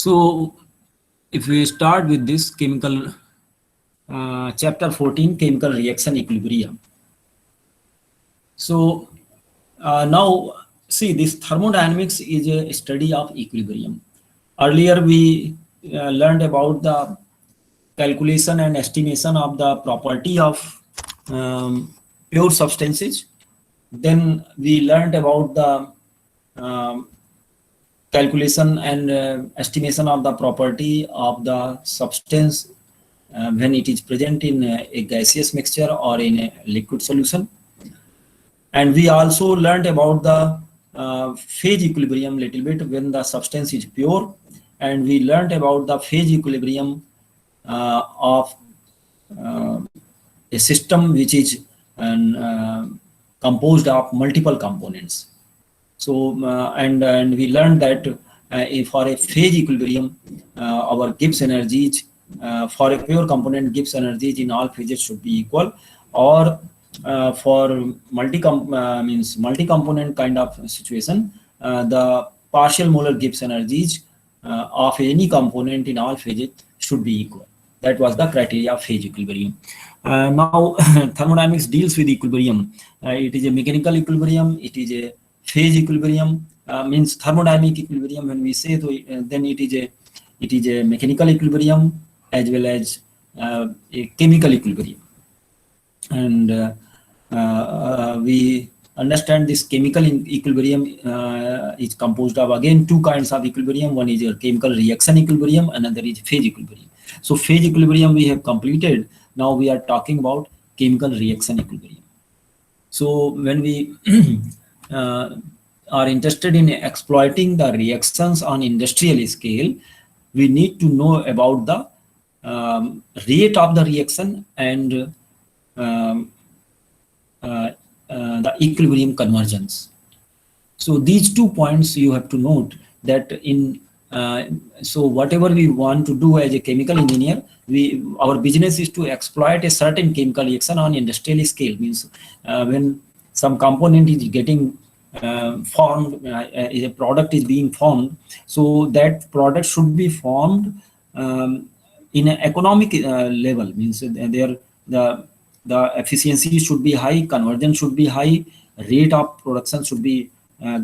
So if we start with this chemical chapter 14, chemical reaction equilibrium. So now see, this thermodynamics is a study of equilibrium. Earlier we learned about the calculation and estimation of the property of pure substances. Then we learned about the calculation and estimation of the property of the substance when it is present in a gaseous mixture or in a liquid solution. And we also learned about the phase equilibrium little bit when the substance is pure, and we learned about the phase equilibrium of a system which is composed of multiple components. So and we learned that for a phase equilibrium, our Gibbs energies for a pure component, Gibbs energies in all phases should be equal, or for multi-component kind of situation, the partial molar Gibbs energies of any component in all phases should be equal. That was the criteria of phase equilibrium. Now thermodynamics deals with equilibrium. It is a mechanical equilibrium, it is a phase equilibrium, means thermodynamic equilibrium. When we say so, then it is a mechanical equilibrium as well as a chemical equilibrium. And we understand this chemical equilibrium is composed of again two kinds of equilibrium. One is your chemical reaction equilibrium, another is phase equilibrium. So phase equilibrium we have completed. Now we are talking about chemical reaction equilibrium. So when we are interested in exploiting the reactions on industrial scale, we need to know about the rate of the reaction and the equilibrium convergence. So these 2 points you have to note that in so whatever we want to do as a chemical engineer, our business is to exploit a certain chemical reaction on industrial scale. Means when some component is getting formed, a product is being formed, so that product should be formed in an economic level. Means the efficiency should be high, conversion should be high, rate of production should be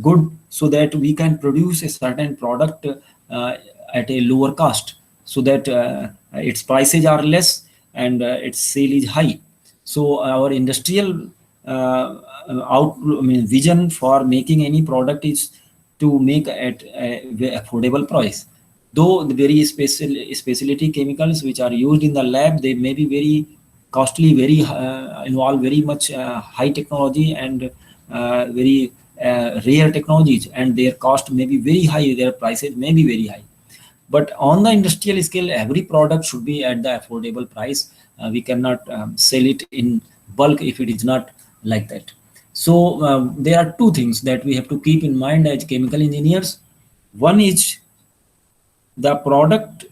good, so that we can produce a certain product at a lower cost, so that its prices are less and its sale is high. So our industrial vision for making any product is to make at a affordable price. Though the very specialty chemicals which are used in the lab, they may be very costly, very involve very much high technology and very rare technologies, and their cost may be very high, their prices may be very high. But on the industrial scale, every product should be at the affordable price. We cannot sell it in bulk if it is not like that. So there are two things that we have to keep in mind as chemical engineers. One is the product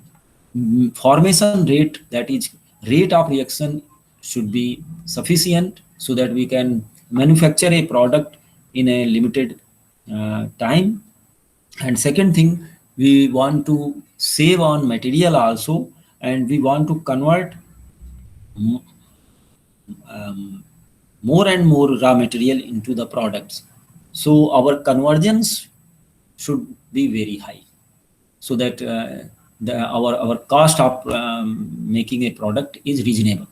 formation rate, that is rate of reaction should be sufficient so that we can manufacture a product in a limited time. And second thing, we want to save on material also, and we want to convert more and more raw material into the products. So our conversions should be very high, so that our cost of making a product is reasonable.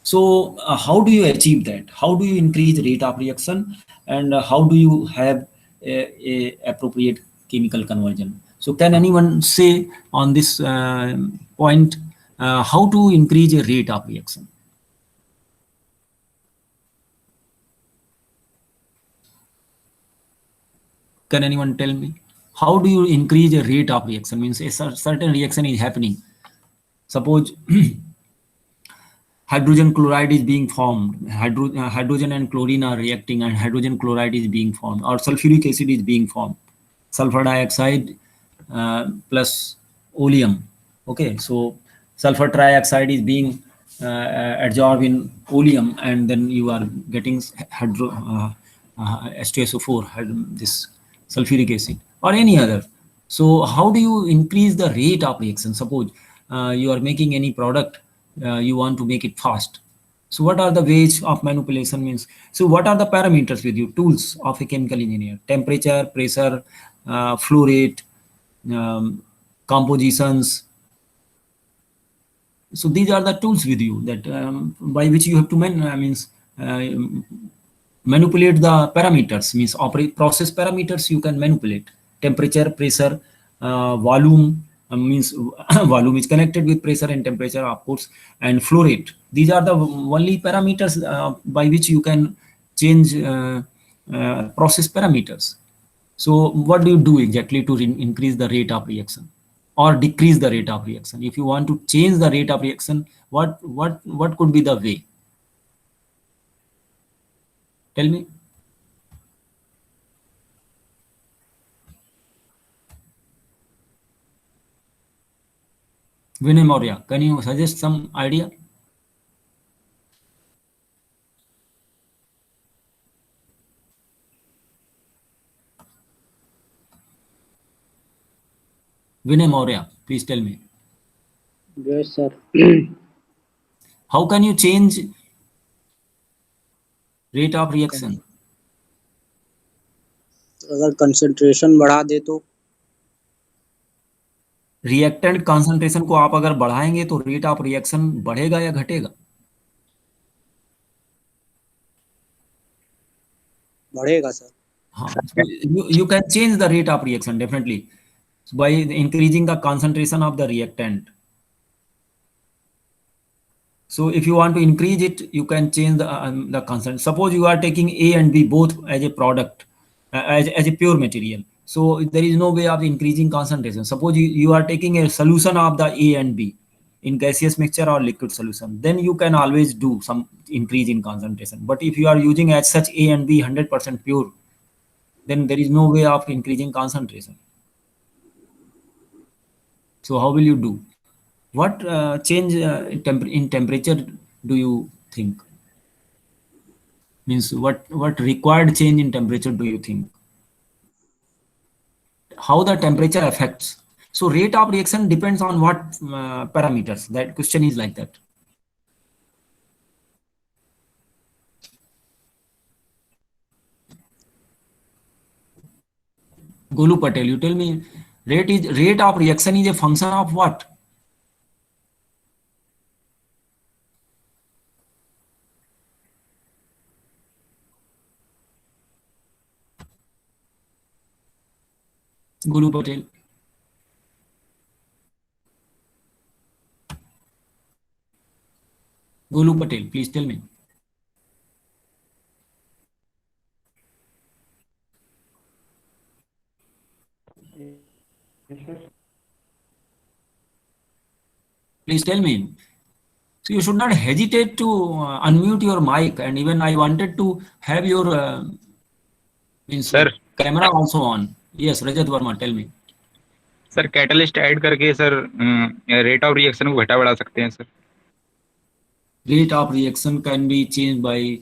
So how do you achieve that? How do you increase rate of reaction, and how do you have a appropriate chemical conversion? So can anyone say on this point how to increase a rate of reaction? Can anyone tell me? How do you increase a rate of reaction? Means a certain reaction is happening. Suppose hydrogen chloride is being formed, hydrogen and chlorine are reacting, and hydrogen chloride is being formed, or sulfuric acid is being formed, sulfur dioxide plus oleum. Okay, so sulfur trioxide is being adsorbed in oleum, and then you are getting H2SO4, this sulfuric acid, or any other So how do you increase the rate of reaction? Suppose you are making any product, you want to make it fast. So what are the ways of manipulation means? So what are the parameters with you, tools of a chemical engineer? Temperature, pressure, flow rate, compositions. So these are the tools with you that by which you have to uh, manipulate the parameters, means operate process parameters you can manipulate. Temperature, pressure, volume, means volume is connected with pressure and temperature, of course, and flow rate. These are the only parameters by which you can change process parameters. So what do you do exactly to increase the rate of reaction or decrease the rate of reaction? If you want to change the rate of reaction, what could be the way? Tell me. Vinay Maurya, can you suggest some idea? Vinay Maurya, please tell me. Yes, sir. How can you change rate of reaction? अगर concentration बढ़ा दे तो reactant concentration को आप अगर बढ़ाएंगे तो rate of reaction बढ़ेगा या घटेगा? बढ़ेगा सर. हाँ, so you can change the rate of reaction definitely by increasing the concentration of the reactant. So if you want to increase it, you can change the constant. Suppose you are taking A and B both as a product, as a pure material. So there is no way of increasing concentration. Suppose you are taking a solution of the A and B in gaseous mixture or liquid solution, then you can always do some increase in concentration. But if you are using as such A and B 100% pure, then there is no way of increasing concentration. So how will you do? What change in temperature do you think? Means what required change in temperature do you think? How the temperature affects? So rate of reaction depends on what parameters? That question is like that. Golu Patel, you tell me, rate of reaction is a function of what? Golu Patel. Golu Patel, please tell me. Please tell me. So you should not hesitate to unmute your mic, and even I wanted to have your means sir camera also on. Yes, Rajat Verma, tell me. Sir catalyst add करके sir rate of reaction को घटा बढ़ा सकते हैं sir. Rate of reaction can be changed by.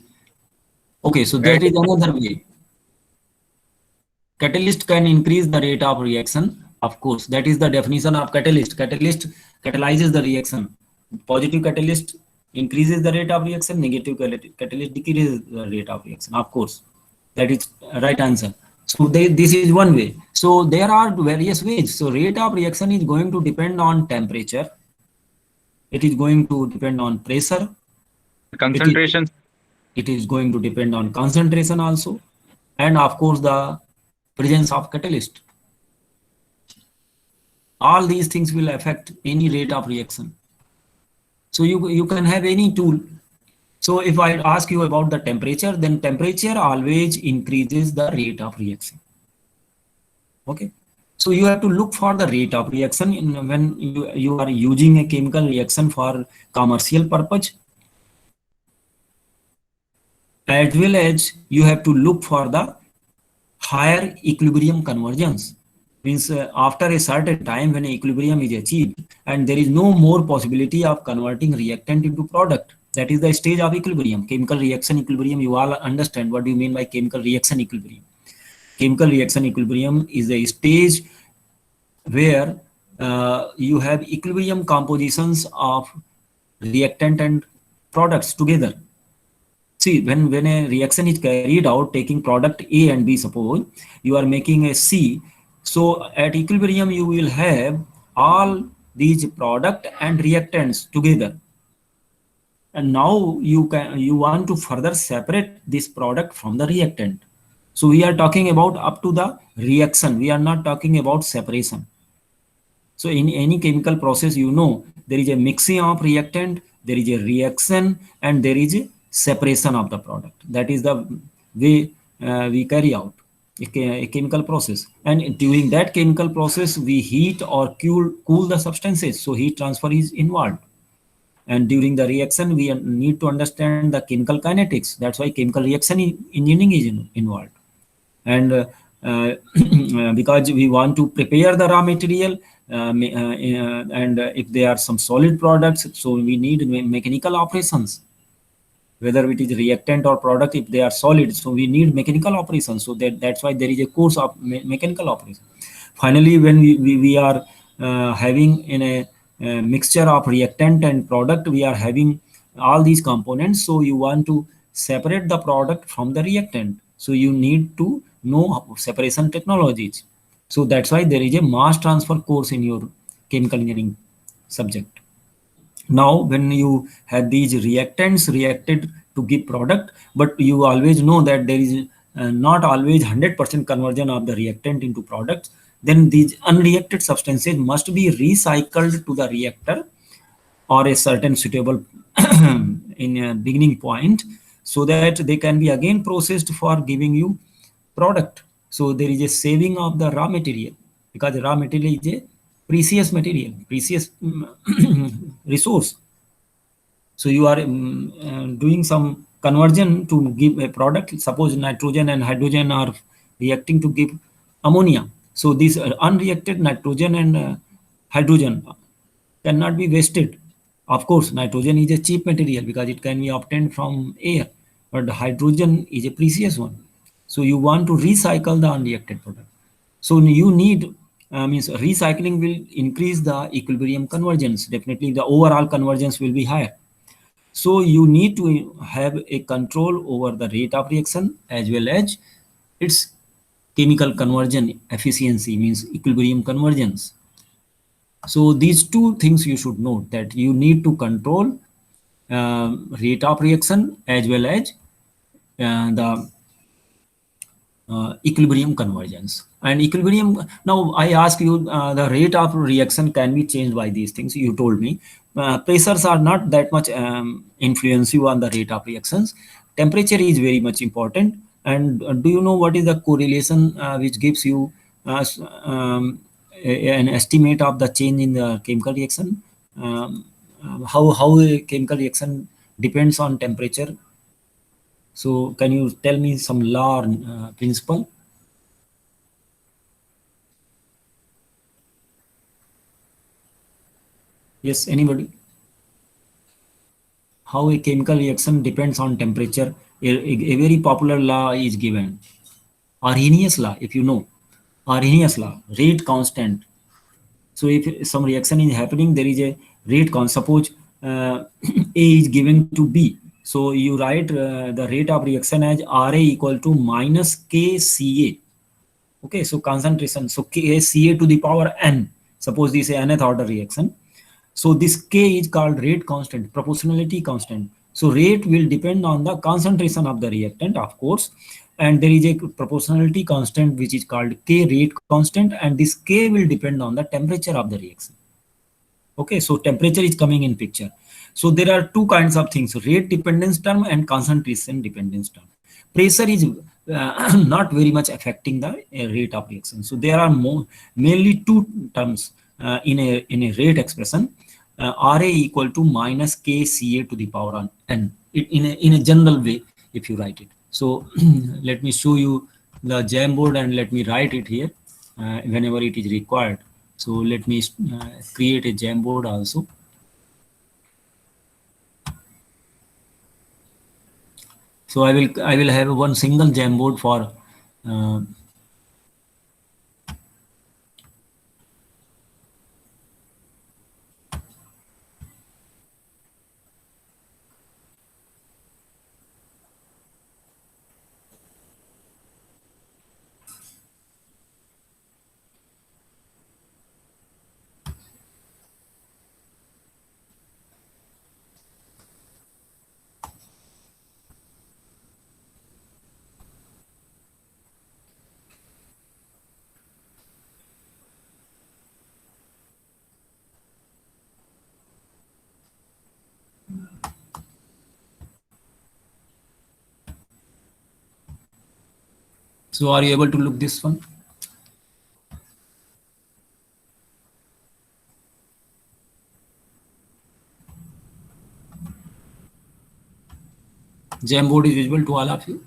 Okay, so that is another way. Catalyst can increase the rate of reaction. Of course, that is the definition of catalyst. Catalyst catalyzes the reaction. Positive catalyst increases the rate of reaction. Negative catalyst decreases the rate of reaction. Of course, that is right answer. So this is one way. So there are various ways. So rate of reaction is going to depend on temperature. It is going to depend on pressure. Concentration. It is going to depend on concentration also, and of course the presence of catalyst. All these things will affect any rate of reaction. So you can have any tool. So if I ask you about the temperature, then temperature always increases the rate of reaction. Okay. So you have to look for the rate of reaction when you are using a chemical reaction for commercial purpose, as well as you have to look for the higher equilibrium convergence. Means after a certain time when equilibrium is achieved and there is no more possibility of converting reactant into product, that is the stage of equilibrium. Chemical reaction equilibrium, you all understand what do you mean by chemical reaction equilibrium. Chemical reaction equilibrium is a stage where you have equilibrium compositions of reactant and products together. See, when a reaction is carried out taking product A and B, suppose you are making a C, so at equilibrium you will have all these product and reactants together. And now you want to further separate this product from the reactant. So we are talking about up to the reaction. We are not talking about separation. So in any chemical process, you know, there is a mixing of reactant, there is a reaction, and there is a separation of the product. That is the way we carry out a chemical process. And during that chemical process, we heat or cool the substances. So heat transfer is involved. And during the reaction, we need to understand the chemical kinetics. That's why chemical reaction engineering is involved. And because we want to prepare the raw material, and if there are some solid products, so we need mechanical operations, whether it is reactant or product. If they are solid, so we need mechanical operations. So that's why there is a course of mechanical operation. Finally, when we are having in a mixture of reactant and product, we are having all these components. So you want to separate the product from the reactant, so you need to know separation technologies. So that's why there is a mass transfer course in your chemical engineering subject. Now when you have these reactants reacted to give product, but you always know that there is not always 100% conversion of the reactant into products, then these unreacted substances must be recycled to the reactor or a certain suitable in a beginning point, so that they can be again processed for giving you product. So there is a saving of the raw material, because the raw material is a precious material, precious resource. So you are doing some conversion to give a product. Suppose nitrogen and hydrogen are reacting to give ammonia. So these unreacted nitrogen and hydrogen cannot be wasted. Of course, nitrogen is a cheap material because it can be obtained from air, but hydrogen is a precious one. So you want to recycle the unreacted product. So you need means recycling will increase the equilibrium convergence. Definitely, the overall convergence will be higher. So you need to have a control over the rate of reaction as well as its chemical conversion efficiency, means equilibrium convergence. So these two things you should note, that you need to control rate of reaction as well as the equilibrium convergence. And equilibrium, now I ask you, the rate of reaction can be changed by these things. You told me pressures are not that much influence you on the rate of reactions. Temperature is very much important. And do you know what is the correlation which gives you an estimate of the change in the chemical reaction? How a chemical reaction depends on temperature? So can you tell me some law or principle? Yes, anybody? How a chemical reaction depends on temperature? A very popular law is given. Arrhenius law, if you know. Arrhenius law, rate constant. So if some reaction is happening, there is a rate constant. Suppose A is given to B. So you write the rate of reaction as Ra equal to minus KCa. Okay, so concentration. So KCa to the power n. Suppose this is nth order reaction. So this K is called rate constant, proportionality constant. So rate will depend on the concentration of the reactant, of course. And there is a proportionality constant which is called K rate constant, and this K will depend on the temperature of the reaction. Okay, so temperature is coming in picture. So there are two kinds of things, rate dependence term and concentration dependence term. Pressure is not very much affecting the rate of reaction. So there are mainly two terms in a rate expression. Ra equal to minus KCa to the power n, in a general way if you write it. So let me show you the Jamboard and let me write it here whenever it is required. So let me create a Jamboard also. So I will have one single Jamboard for So are you able to look this one? Jamboard is visible to all of you.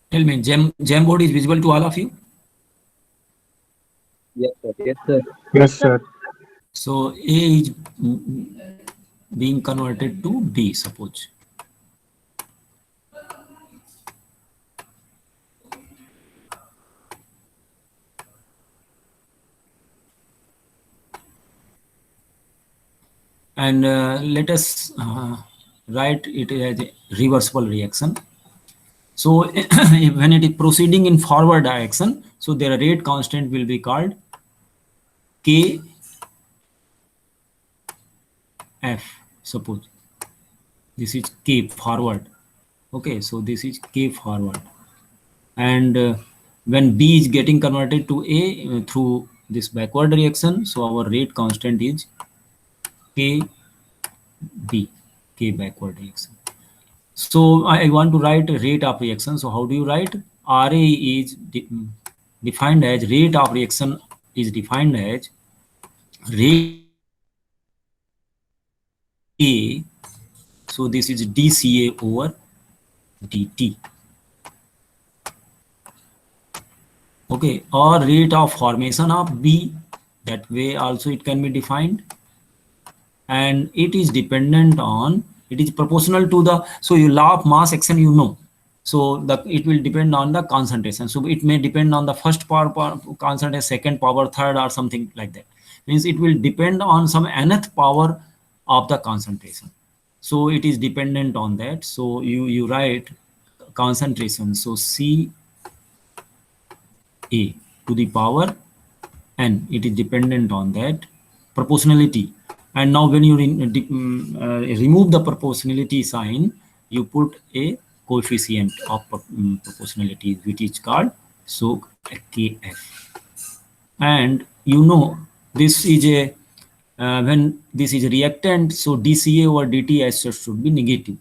Tell me, Jamboard is visible to all of you? Yes, sir. Yes, sir. Yes, sir. So A is being converted to B, suppose. And let us write it as a reversible reaction. So when it is proceeding in forward direction, so their rate constant will be called Kf, suppose. This is K forward. Okay, so this is K forward. And when B is getting converted to A through this backward reaction, so our rate constant is KB, K backward reaction. So I want to write a rate of reaction. So how do you write? RA is defined as rate of reaction is defined as rate A. So this is dCA over dt. Okay, or rate of formation of B. That way also it can be defined. And it is dependent on, it is proportional to the, so you law of mass action, you know. So it will depend on the concentration. So it may depend on the first power concentration, second power, third, or something like that. Means it will depend on some nth power of the concentration. So it is dependent on that. So you write concentration. So C A to the power n, it is dependent on that proportionality. And now when you remove the proportionality sign, you put a coefficient of proportionality, which is called so Kf. And you know this is a when this is a reactant, so dCA over dt as such should be negative.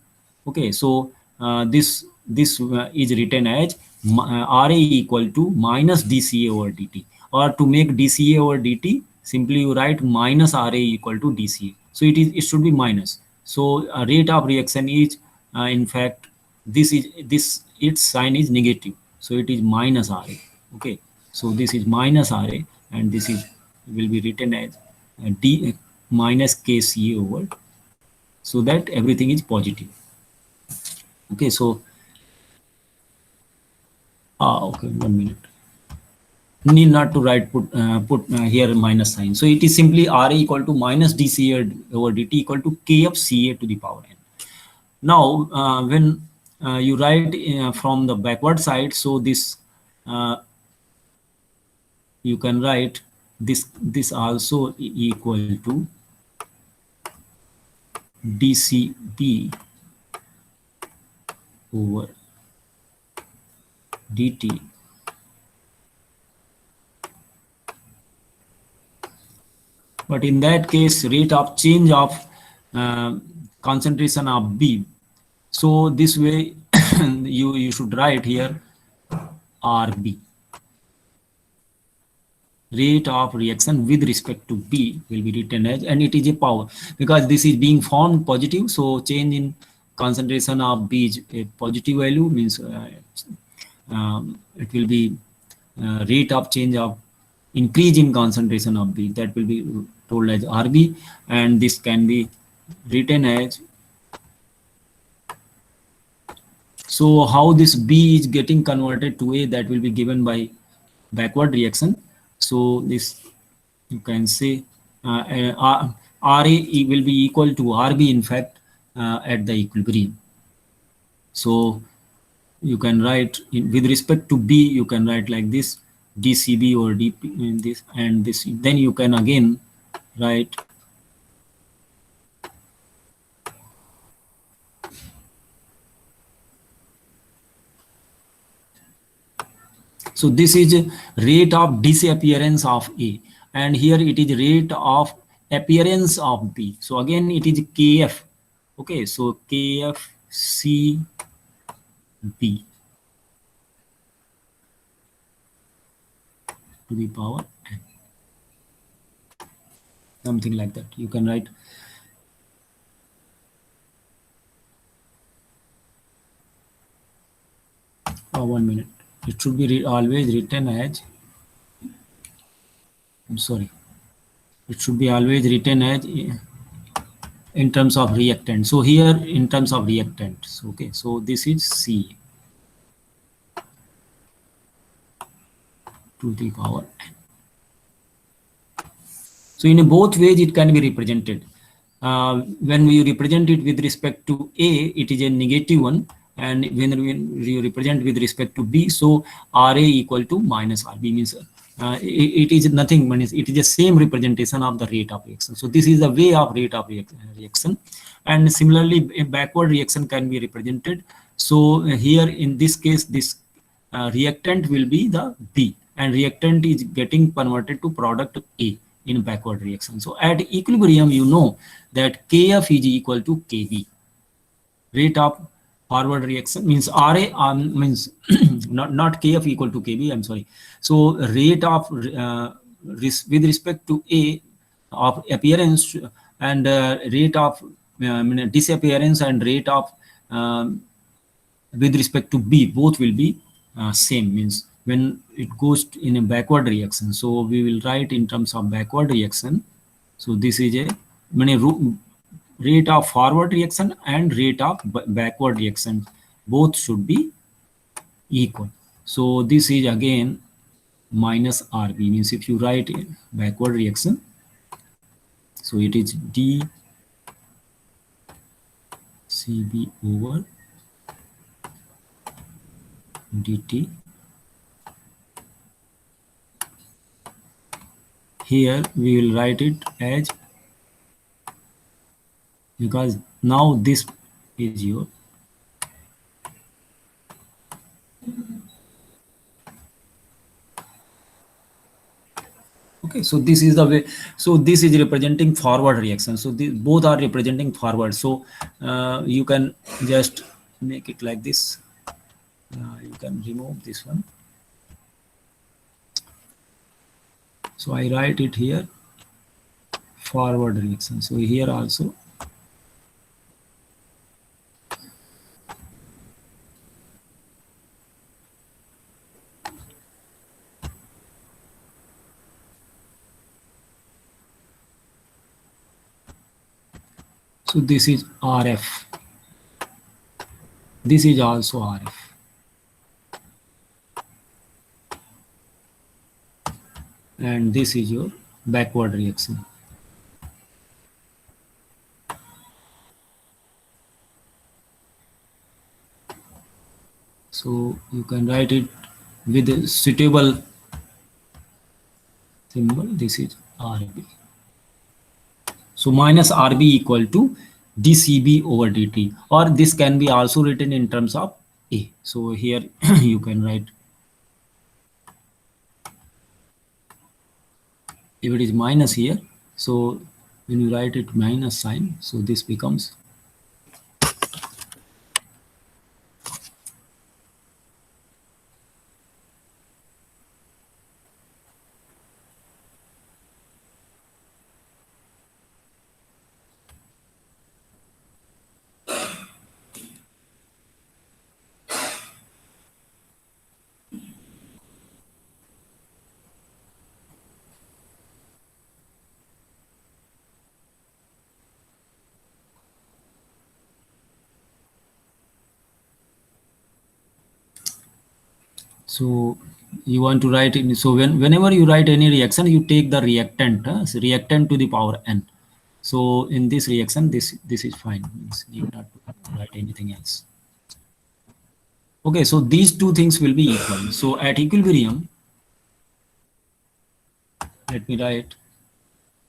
Okay, so this is written as Ra equal to minus dCA over dt, or to make dCA over dt, simply you write minus Ra equal to dCA. So it should be minus. So rate of reaction is in fact this its sign is negative, so it is minus Ra. Okay, so this is minus Ra, and this is will be written as d minus kCA over, so that everything is positive. Okay, so okay, 1 minute. Need not to write put here minus sign. So it is simply Ra equal to minus dCA over dt equal to K of Ca to the power n. Now when you write from the backward side, so this you can write this also equal to dCB over dt but in that case rate of change of concentration of B. So this way you should write here RB, rate of reaction with respect to B will be written as, and it is a power because this is being formed positive, so change in concentration of B is a positive value, means it will be rate of change of increase in concentration of B, that will be told as RB, and this can be written as, so how this B is getting converted to A, that will be given by backward reaction. So this you can say RA will be equal to RB in fact at the equilibrium. So you can write with respect to B, you can write like this, dCb or dP in this and this. Then you can again write so this is rate of disappearance of A, and here it is rate of appearance of B. So again it is Kf. Okay, so Kf C B to the power n, something like that. You can write. Oh, 1 minute. It should be always written as. I'm sorry. It should be always written as in terms of reactant. So here in terms of reactants. Okay, so this is C to the power n. So in both ways it can be represented. When we represent it with respect to A, it is a negative one, and when you represent with respect to B, so RA equal to minus RB means it is nothing, means it is the same representation of the rate of reaction. So this is the way of rate of reaction, and similarly a backward reaction can be represented. So here in this case, this reactant will be the B, and reactant is getting converted to product A in backward reaction. So at equilibrium, you know that Kf is equal to Kb. Rate of forward reaction means RA means not Kf equal to Kb. I'm sorry. So rate of with respect to A of appearance and rate of disappearance and rate of with respect to B, both will be same, means when it goes in a backward reaction. So we will write in terms of backward reaction. So this is a rate of forward reaction and rate of backward reaction, both should be equal. So this is again minus RB, means if you write backward reaction, so it is dCb over dt. Here we will write it as, because now this is your okay. So this is the way. So this is representing forward reaction. So both are representing forward. So you can just make it like this. You can remove this one. So I write it here forward reaction. So here also so this is RF. This is also RF. And this is your backward reaction. So you can write it with a suitable symbol. This is RB. So minus RB equal to dCb over dt, or this can be also written in terms of A. So here you can write, if it is minus here, so when you write it minus sign, so this becomes so you want to write in. So whenever you write any reaction, you take the reactant, so reactant to the power n. So in this reaction, this is fine. Means you not write anything else. Okay, so these two things will be equal. So at equilibrium, Let me write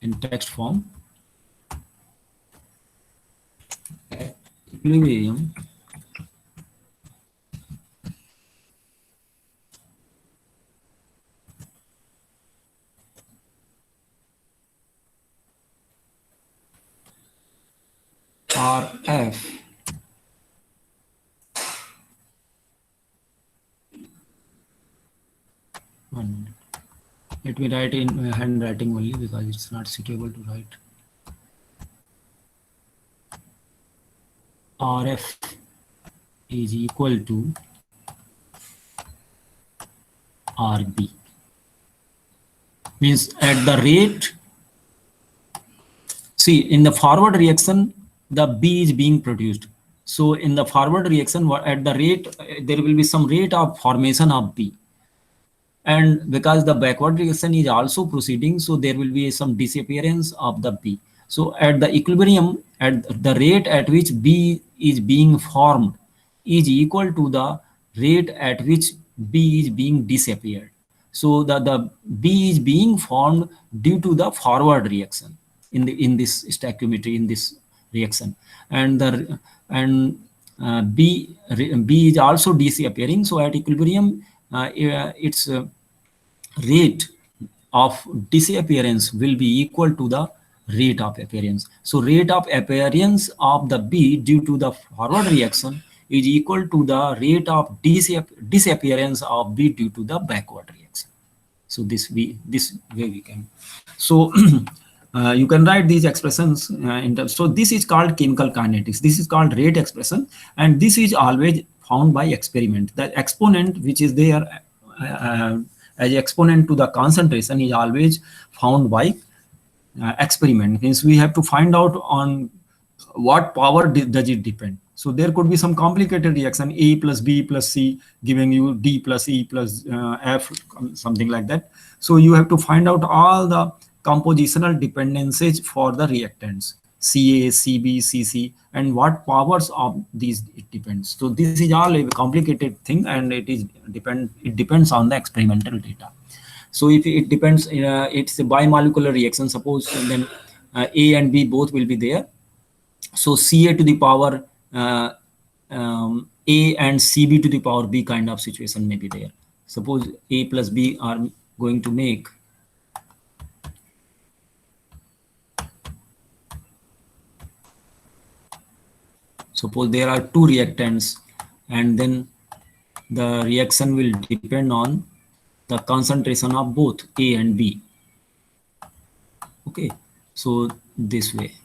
in text form. Equilibrium RF one minute. Let me write in handwriting only because it's not suitable to write. RF is equal to RB. Means at the rate, see in the forward reaction, the B is being produced. So in the forward reaction, at the rate, there will be some rate of formation of B. And because the backward reaction is also proceeding, so there will be some disappearance of the B. So at the equilibrium, at the rate at which B is being formed is equal to the rate at which B is being disappeared. So the B is being formed due to the forward reaction in this stoichiometry, in this reaction, and B is also disappearing. So at equilibrium, its rate of disappearance will be equal to the rate of appearance. So rate of appearance of the B due to the forward reaction is equal to the rate of disappearance of B due to the backward reaction. So this way we can. So you can write these expressions in terms. So this is called chemical kinetics. This is called rate expression, and this is always found by experiment. The exponent which is there as exponent to the concentration is always found by experiment. Means we have to find out on what power does it depend. So there could be some complicated reaction, A plus B plus C giving you D plus E plus F, something like that. So you have to find out all the compositional dependencies for the reactants, Ca, Cb, Cc, and what powers of these it depends. So this is all a complicated thing, and it depends on the experimental data. So if it depends, it's a bimolecular reaction, suppose, then A and B both will be there. So Ca to the power A and Cb to the power B kind of situation may be there. Suppose A plus B are going to make suppose there are two reactants, and then the reaction will depend on the concentration of both A and B. Okay, so this way.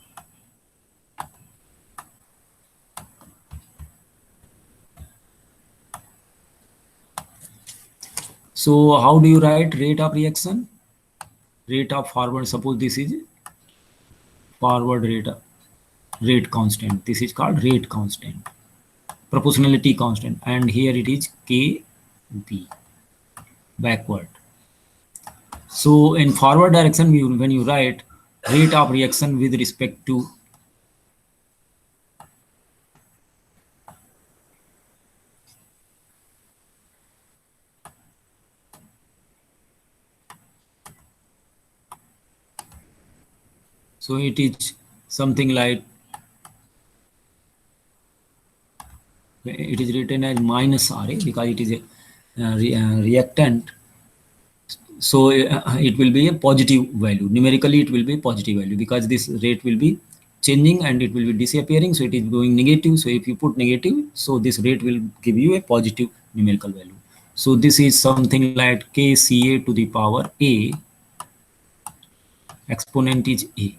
So how do you write rate of reaction? Rate of forward, suppose this is forward rate constant. This is called rate constant, proportionality constant, and here it is Kb, backward. So in forward direction, when you write rate of reaction with respect to so it is something like, it is written as minus Ra because it is a reactant. So it will be a positive value. Numerically, it will be a positive value because this rate will be changing and it will be disappearing. So it is going negative. So if you put negative, so this rate will give you a positive numerical value. So this is something like Kca to the power A, exponent is A.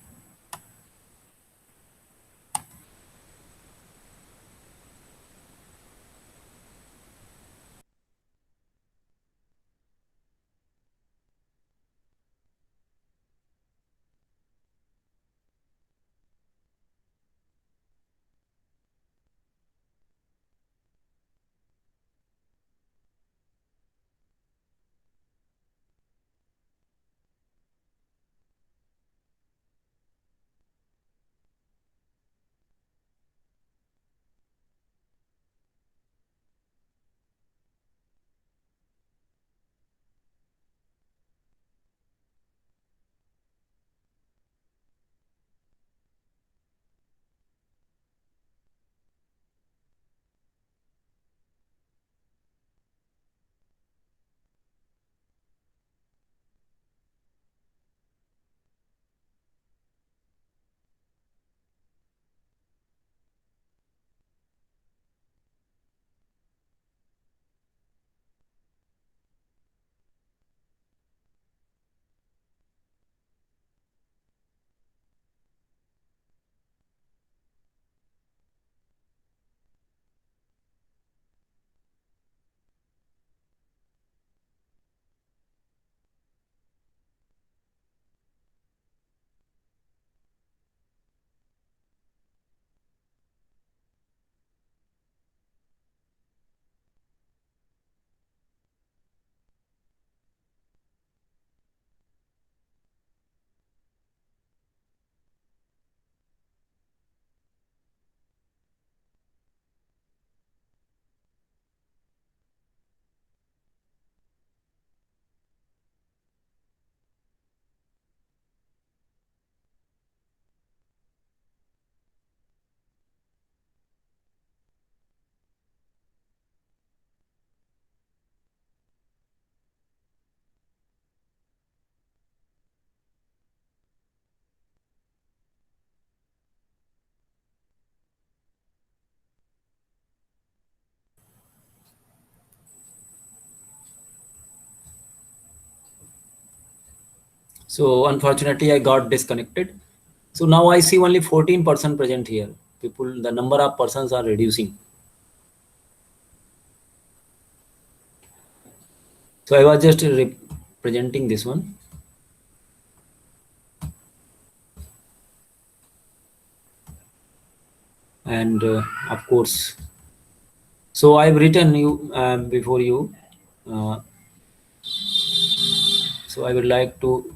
So unfortunately, I got disconnected. So now I see only 14% present here. People, the number of persons are reducing. So I was just representing this one. And of course, so I've written you before you. So I would like to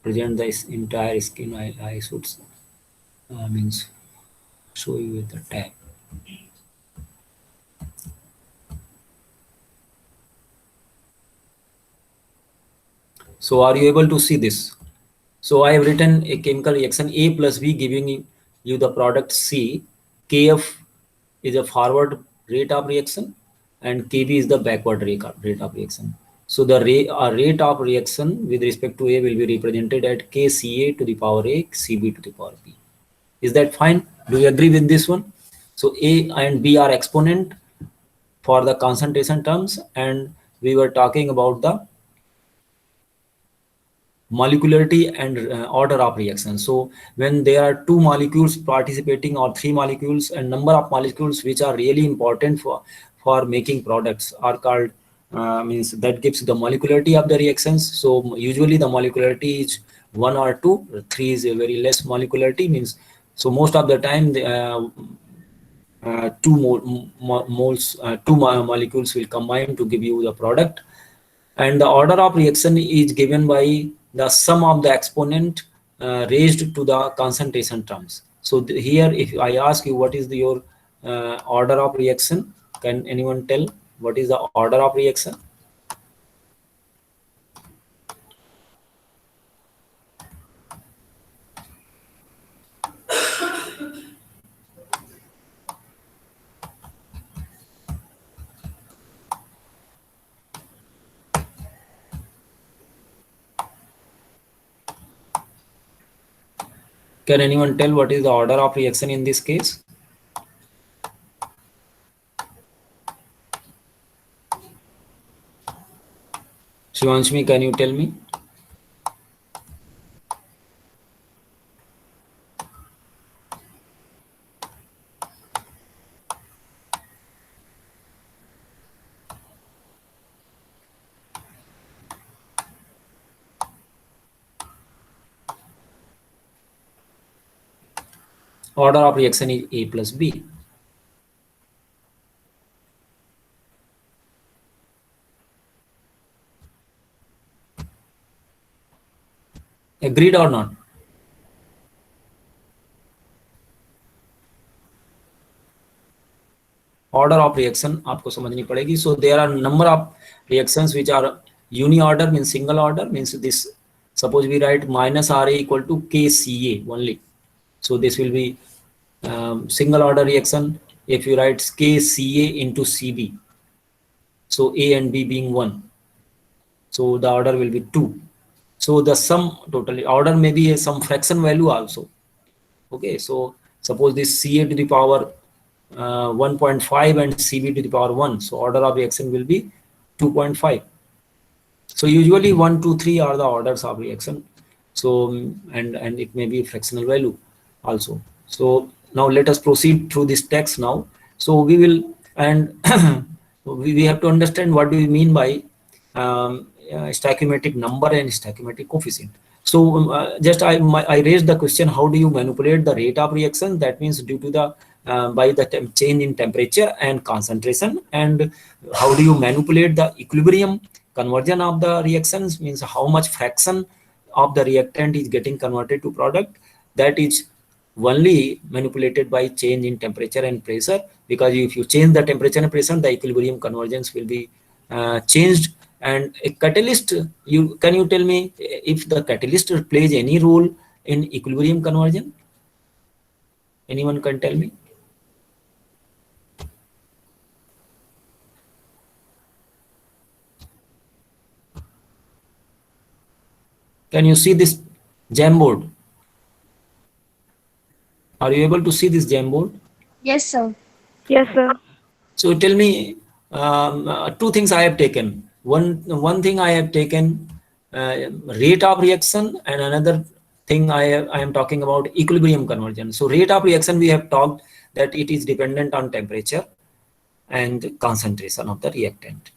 present this entire screen. I should means show you with the tab. So are you able to see this? So I have written a chemical reaction A plus B giving you the product C. Kf is a forward rate of reaction and Kb is the backward rate of reaction. So the rate of reaction with respect to A will be represented at Kca to the power A, Cb to the power B. Is that fine? Do you agree with this one? So A and B are exponent for the concentration terms, and we were talking about the molecularity and order of reaction. So when there are two molecules participating or three molecules, and number of molecules which are really important for making products are called means that gives the molecularity of the reactions. So usually the molecularity is 1 or 2, 3 is a very less molecularity, means so most of the time the two molecules will combine to give you the product, and the order of reaction is given by the sum of the exponent raised to the concentration terms. So here, if I ask you what is your order of reaction, can anyone tell what is the order of reaction? Can anyone tell what is the order of reaction in this case? Shivanshmi, can you tell me? Order of reaction is A plus B. Agreed or not? Order of reaction आपको समझनी पड़ेगी. So there are number of reactions which are uni order, means single order, means this, suppose we write minus Ra equal to Kca only. So this will be single order reaction. If you write Kca into Cb, so A and B being 1, so the order will be 2. So the sum totally order may be some fraction value also. Okay, so suppose this Ca to the power 1.5 and Cb to the power 1, so order of reaction will be 2.5. So usually 1, 2, 3 are the orders of reaction. So and it may be fractional value also. So now let us proceed through this text now. So we will, and we have to understand what do we mean by stoichiometric number and stoichiometric coefficient. So just I raised the question, how do you manipulate the rate of reaction? That means due to the by the change in temperature and concentration. And how do you manipulate the equilibrium conversion of the reactions, means how much fraction of the reactant is getting converted to product. That is only manipulated by change in temperature and pressure, because if you change the temperature and pressure, the equilibrium convergence will be changed. And a catalyst, can you tell me if the catalyst plays any role in equilibrium conversion? Anyone can tell me? Can you see this Jamboard? Are you able to see this Jamboard? Yes, sir. Yes, sir. So tell me, two things I have taken. one thing I have taken rate of reaction, and another thing I am talking about equilibrium conversion. So rate of reaction, we have talked that it is dependent on temperature and concentration of the reactant.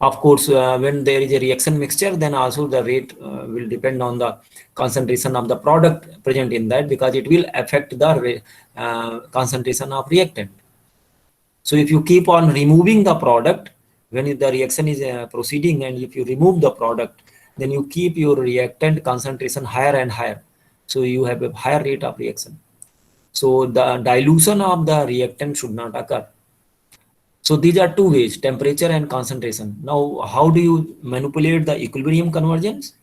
Of course, when there is a reaction mixture, then also the rate will depend on the concentration of the product present in that, because it will affect the concentration of reactant. So if you keep on removing the product when the reaction is proceeding, and if you remove the product, then you keep your reactant concentration higher and higher. So you have a higher rate of reaction. So the dilution of the reactant should not occur. So these are two ways, temperature and concentration. Now, how do you manipulate the equilibrium convergence?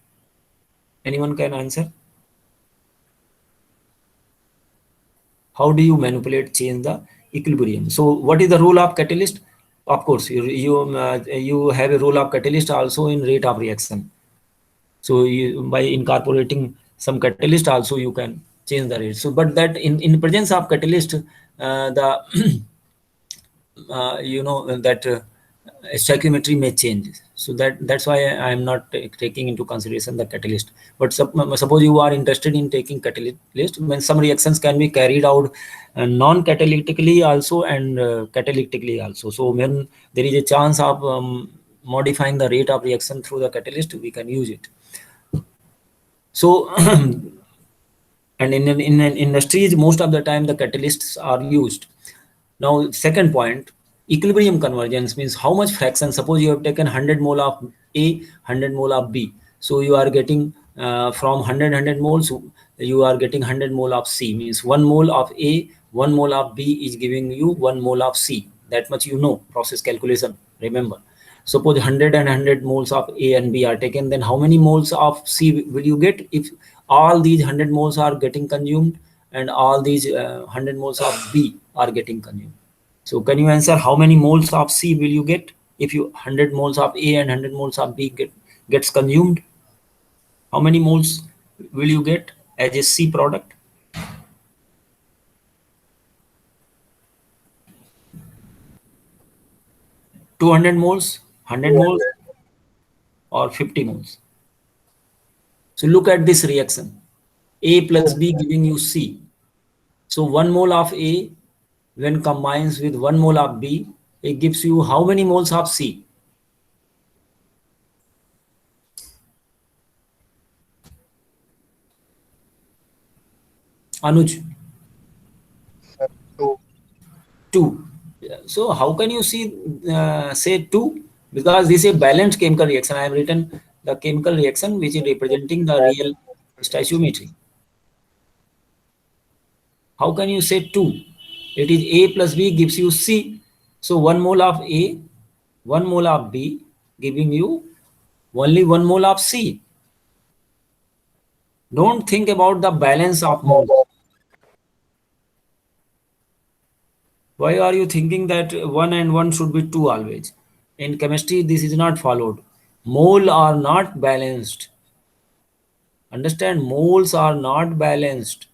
Anyone can answer? How do you manipulate, change the equilibrium? So what is the role of catalyst? Of course, you have a role of catalyst also in rate of reaction. So by incorporating some catalyst also, you can change the rate. So, but that in presence of catalyst, the that stoichiometry may change. So that's why I am not taking into consideration the catalyst. But suppose you are interested in taking catalyst, when some reactions can be carried out non-catalytically also and catalytically also. So when there is a chance of modifying the rate of reaction through the catalyst, we can use it. So and in industries, most of the time the catalysts are used. Now, second point, equilibrium convergence means how much fraction. Suppose you have taken 100 mole of A, 100 mole of B. So you are getting from 100 moles, you are getting 100 mole of C. Means 1 mole of A, 1 mole of B is giving you 1 mole of C. That much you know, process calculation, remember. Suppose 100 and 100 moles of A and B are taken, then how many moles of C will you get if all these 100 moles are getting consumed and all these 100 moles of B are getting consumed? So can you answer how many moles of C will you get if you 100 moles of A and 100 moles of B gets consumed? How many moles will you get as a C product? 200 moles, 100 moles, or 50 moles? So look at this reaction. A plus B giving you C. So 1 mole of A when combines with 1 mole of B, it gives you how many moles of C? Anuj? Sir, 2. 2. So how can you say 2? Because this is a balanced chemical reaction. I have written the chemical reaction which is representing the real stoichiometry. How can you say 2? It is A plus B gives you C. So 1 mole of A, 1 mole of B giving you only 1 mole of C. Don't think about the balance of moles. Why are you thinking that 1 and 1 should be 2 always? In chemistry, this is not followed. Mole are not balanced. Understand, moles are not balanced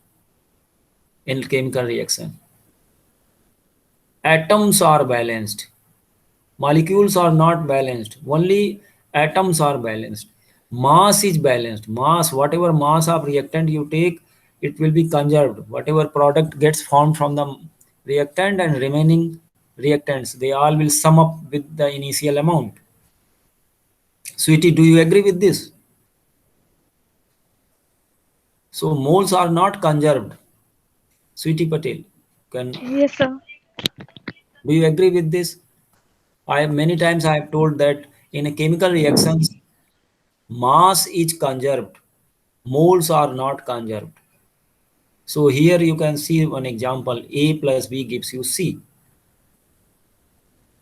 in chemical reaction. Atoms are balanced. Molecules are not balanced. Only atoms are balanced. Mass is balanced. Mass, whatever mass of reactant you take, it will be conserved. Whatever product gets formed from the reactant and remaining reactants, they all will sum up with the initial amount. Sweetie, do you agree with this? So moles are not conserved. Sweetie Patel, Yes, sir. do you agree with this? Many times I have told that in a chemical reactions, mass is conserved, moles are not conserved. So here you can see one example. A plus B gives you C.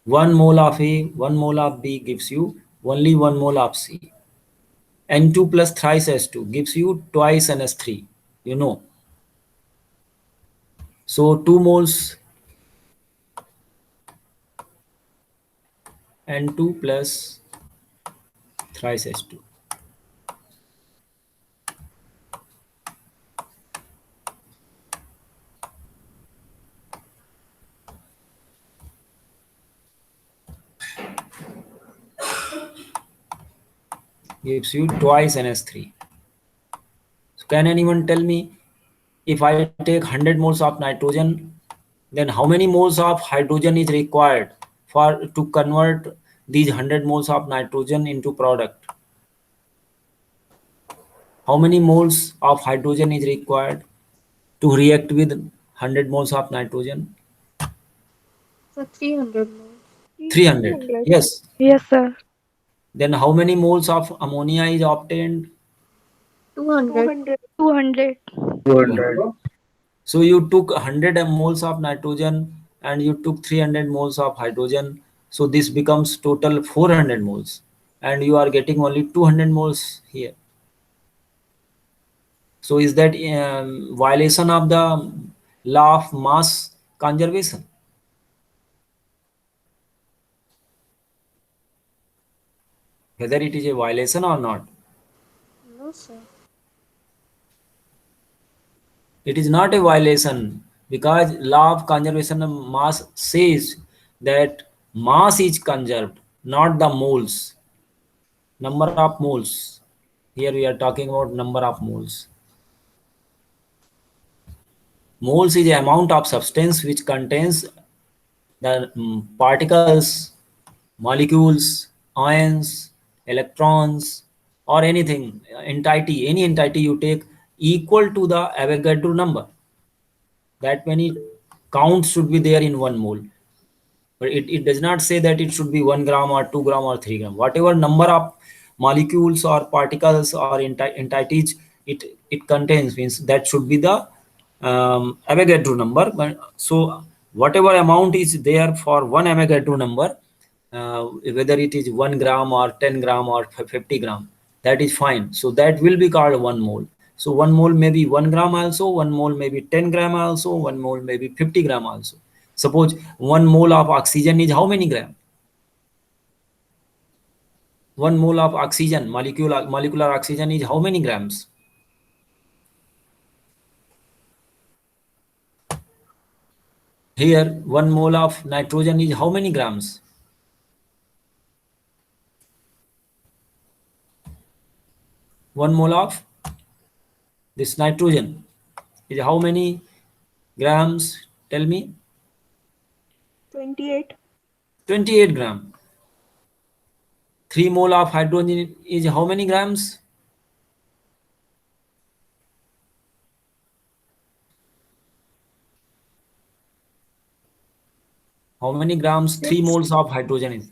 1 mole of A, 1 mole of B gives you only 1 mole of C. N2 plus thrice S2 gives you twice NS3. You know. So 2 moles N2 plus thrice S2. gives you twice NH3. So can anyone tell me, if I take 100 moles of nitrogen, then how many moles of hydrogen is required for to convert these 100 moles of nitrogen into product? How many moles of hydrogen is required to react with 100 moles of nitrogen? So 300 more. 300. Yes. Yes, sir. Then how many moles of ammonia is obtained? 200. 200. 200. So you took 100 moles of nitrogen and you took 300 moles of hydrogen. So this becomes total 400 moles. And you are getting only 200 moles here. So is that violation of the law of mass conservation? Whether it is a violation or not? No, sir. It is not a violation, because law of conservation of mass says that mass is conserved, not the moles. Number of moles. Here we are talking about number of moles. Moles is the amount of substance which contains the particles, molecules, ions, electrons, or anything, entity, any entity you take, equal to the Avogadro number. That many counts should be there in 1 mole. But it does not say that it should be 1 gram or 2 gram or 3 gram. Whatever number of molecules or particles or entities it contains, means that should be the Avogadro number. But so whatever amount is there for 1 Avogadro number, whether it is 1 gram or 10 gram or 50 gram, that is fine. So that will be called 1 mole. So 1 mole may be 1 gram also, 1 mole may be 10 gram also, 1 mole may be 50 gram also. Suppose 1 mole of oxygen is how many gram? 1 mole of oxygen, molecular oxygen, is how many grams? Here 1 mole of nitrogen is how many grams? One mole of this nitrogen is how many grams? Tell me. 28. 28 gram. 3 mole of hydrogen is how many grams? How many grams? 3 moles of hydrogen is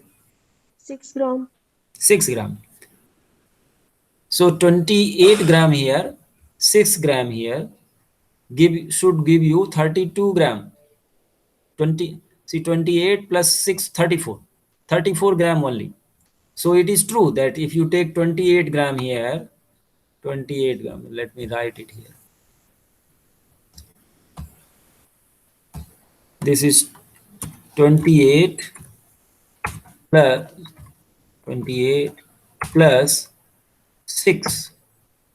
6 gram. 6 gram. So 28 gram here, 6 gram here, should give you 32 gram. 28 plus 6, 34. 34 gram only. So it is true that if you take 28 gram here, 28 gram, let me write it here. This is 28 plus 6,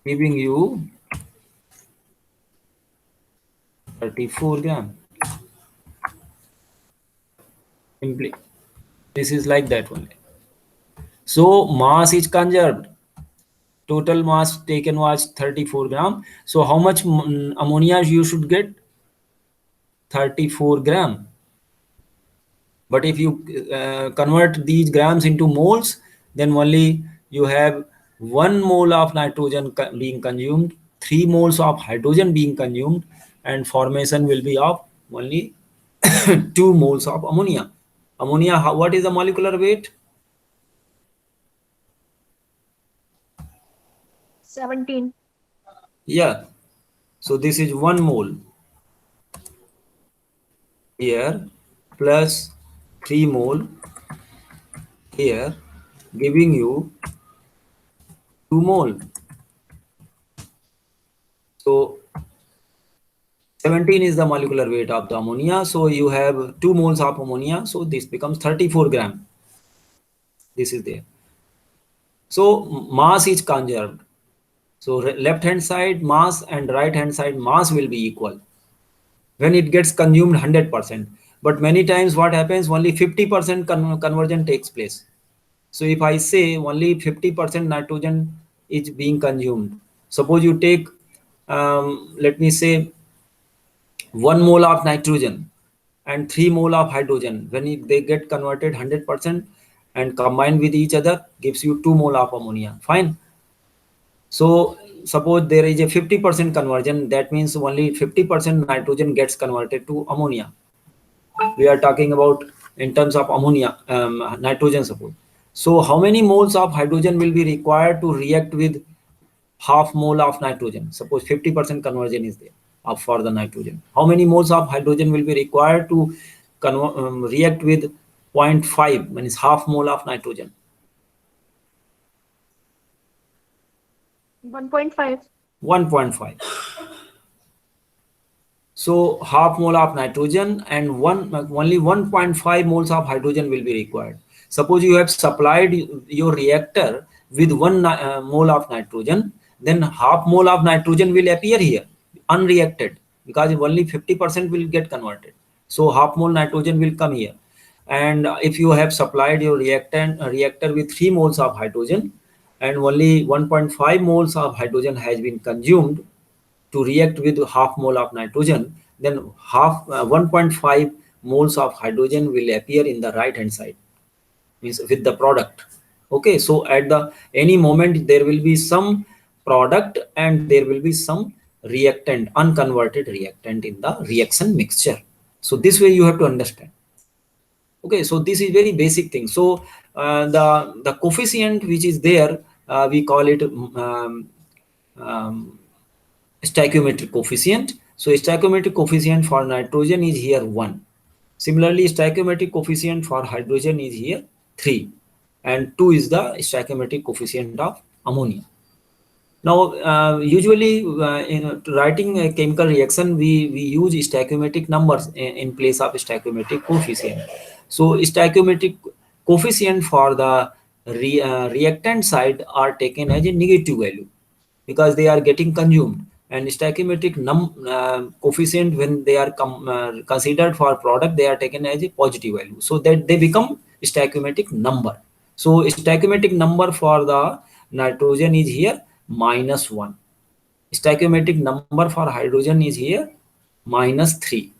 giving you 34 gram. Simply, this is like that only. So mass is conserved. Total mass taken was 34 gram. So how much ammonia you should get? 34 gram. But if you convert these grams into moles, then only you have 1 mole of nitrogen being consumed, 3 moles of hydrogen being consumed, and formation will be of only 2 moles of ammonia. Ammonia, what is the molecular weight? 17. Yeah. So this is 1 mole here plus 3 mole here, giving you 2 mole. So 17 is the molecular weight of the ammonia. So you have 2 moles of ammonia. So this becomes 34 gram. This is there. So mass is conserved. So left hand side mass and right hand side mass will be equal when it gets consumed 100%. But many times what happens, only 50% conversion takes place. So if I say only 50% nitrogen is being consumed, suppose you take, let me say 1 mole of nitrogen and 3 mole of hydrogen, when they get converted 100% and combined with each other gives you 2 mole of ammonia. Fine. So suppose there is a 50% conversion, that means only 50% nitrogen gets converted to ammonia. We are talking about in terms of ammonia, nitrogen suppose. So how many moles of hydrogen will be required to react with half mole of nitrogen? Suppose 50% conversion is there for the nitrogen. How many moles of hydrogen will be required to react with 0.5, means half mole of nitrogen? 1.5. 1.5. So half mole of nitrogen and only 1.5 moles of hydrogen will be required. Suppose you have supplied your reactor with 1 mole of nitrogen, then half mole of nitrogen will appear here unreacted, because only 50% will get converted. So half mole nitrogen will come here. And if you have supplied your reactor with 3 moles of hydrogen and only 1.5 moles of hydrogen has been consumed to react with half mole of nitrogen, then 1.5 moles of hydrogen will appear in the right hand side, means with the product. Okay, so at the any moment there will be some product and there will be some reactant, unconverted reactant in the reaction mixture. So this way you have to understand. Okay, so this is very basic thing. So the coefficient which is there, we call it stoichiometric coefficient. So stoichiometric coefficient for nitrogen is here 1. Similarly, stoichiometric coefficient for hydrogen is here 3, and 2 is the stoichiometric coefficient of ammonia. Now, usually in writing a chemical reaction, we use stoichiometric numbers in place of stoichiometric coefficient. So stoichiometric coefficient for the reactant side are taken as a negative value because they are getting consumed, and stoichiometric coefficient when they are considered for product, they are taken as a positive value, so that they become stoichiometric number. So stoichiometric number for the nitrogen is here -1. Stoichiometric number for hydrogen is here -3,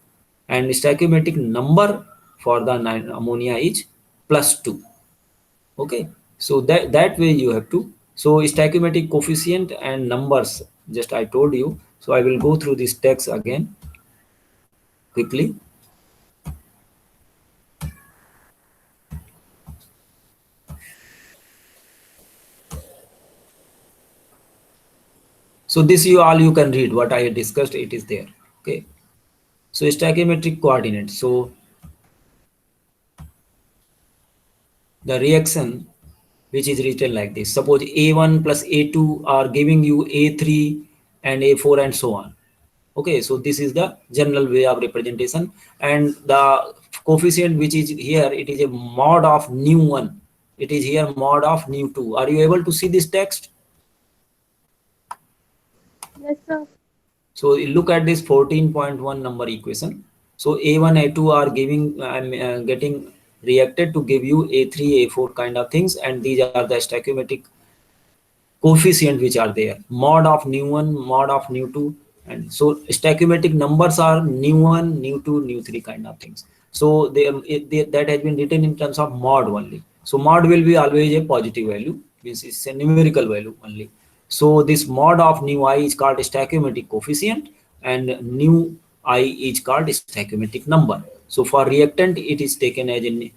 and stoichiometric number for the ammonia is +2. Okay, so that way you have to. So stoichiometric coefficient and numbers, just I told you. So I will go through this text again quickly. So this you can read what I discussed, it is there. Okay, so stoichiometric coordinates. So the reaction which is written like this, suppose A1 plus A2 are giving you A3 and A4 and so on. Okay, so this is the general way of representation, and the coefficient which is here, it is a mod of nu1. It is here mod of nu2. Are you able to see this text? Yes, sir. So look at this 14.1 number equation. So A1, A2 are giving, getting reacted to give you A3, A4 kind of things, and these are the stoichiometric coefficient which are there, mod of nu1, mod of nu2, and so stoichiometric numbers are nu1, nu2, nu3 kind of things. So that has been written in terms of mod only. So mod will be always a positive value, means it's a numerical value only. So this mod of nu I is called stoichiometric coefficient, and nu I is called stoichiometric number. So for reactant, it is taken as in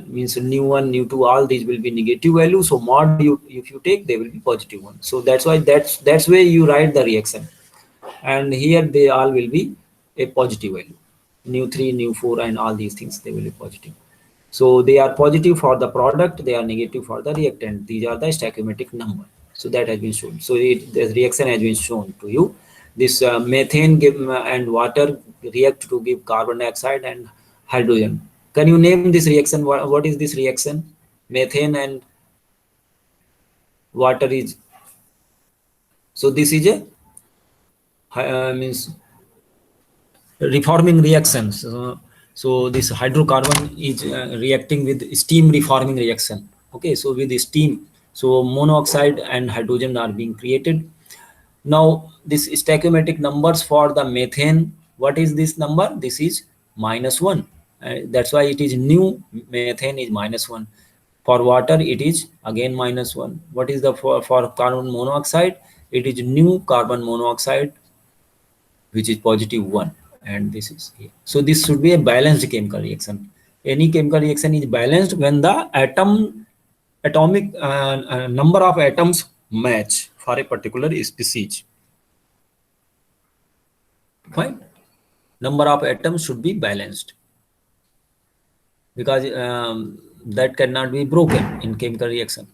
means nu1, nu2, all these will be negative value. So mod if you take, they will be positive one. So that's why that's where you write the reaction, and here they all will be a positive value. Nu3, nu4, and all these things, they will be positive. So they are positive for the product, they are negative for the reactant. These are the stoichiometric number. So that has been shown. So the reaction has been shown to you. This methane and water react to give carbon dioxide and hydrogen. Can you name this reaction? What is this reaction? Methane and water is. So this is a means reforming reactions. So this hydrocarbon is reacting with steam reforming reaction. Okay, so with the steam, so monoxide and hydrogen are being created. Now this stoichiometric numbers for the methane, what is this number? This is -1. That's why it is new methane is -1. For water it is again -1. What is the for carbon monoxide? It is new carbon monoxide, which is +1, and this is here. So this should be a balanced chemical reaction. Any chemical reaction is balanced when the atomic number of atoms match for a particular species. Fine. Number of atoms should be balanced, because that cannot be broken in chemical reaction.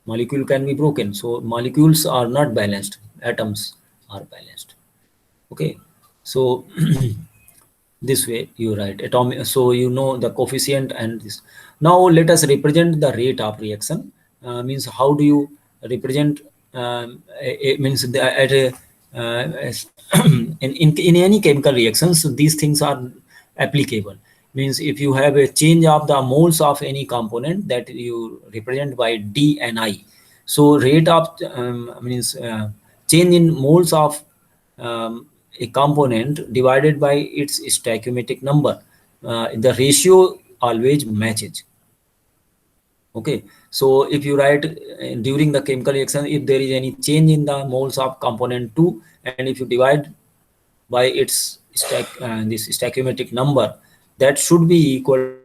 Molecule can be broken, so molecules are not balanced, atoms are balanced. Okay, so this way you write atomic, so you know the coefficient and this. Now let us represent the rate of reaction. Means how do you represent, it means at a, in any chemical reactions these things are applicable. Means if you have a change of the moles of any component, that you represent by D and I. So rate of means change in moles of a component divided by its stoichiometric number. The ratio always matches. Okay, so if you write during the chemical reaction, if there is any change in the moles of component 2, and if you divide by its this stoichiometric number, that should be equal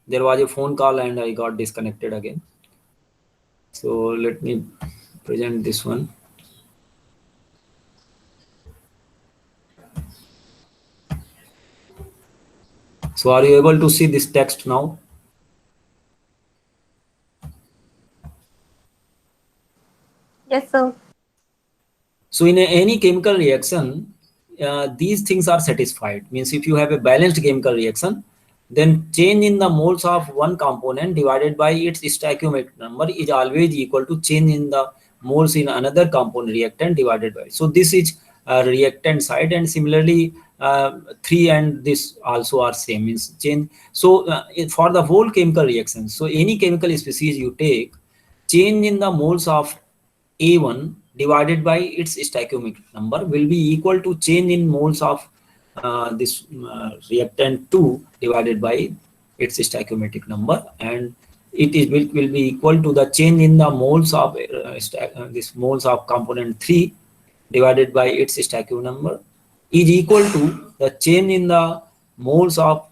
There was a phone call and I got disconnected again. So let me present this one. So are you able to see this text now? Yes, sir. So in any chemical reaction, these things are satisfied. Means if you have a balanced chemical reaction, then change in the moles of one component divided by its stoichiometric number is always equal to change in the moles in another component reactant divided by. So this is reactant side, and similarly 3 and this also are same, means change. So for the whole chemical reaction, so any chemical species you take, change in the moles of A1 divided by its stoichiometric number will be equal to change in moles of this reactant 2 divided by its stoichiometric number, and it is will be equal to the change in the moles of this moles of component 3 divided by its stoichiometric number is equal to the change in the moles of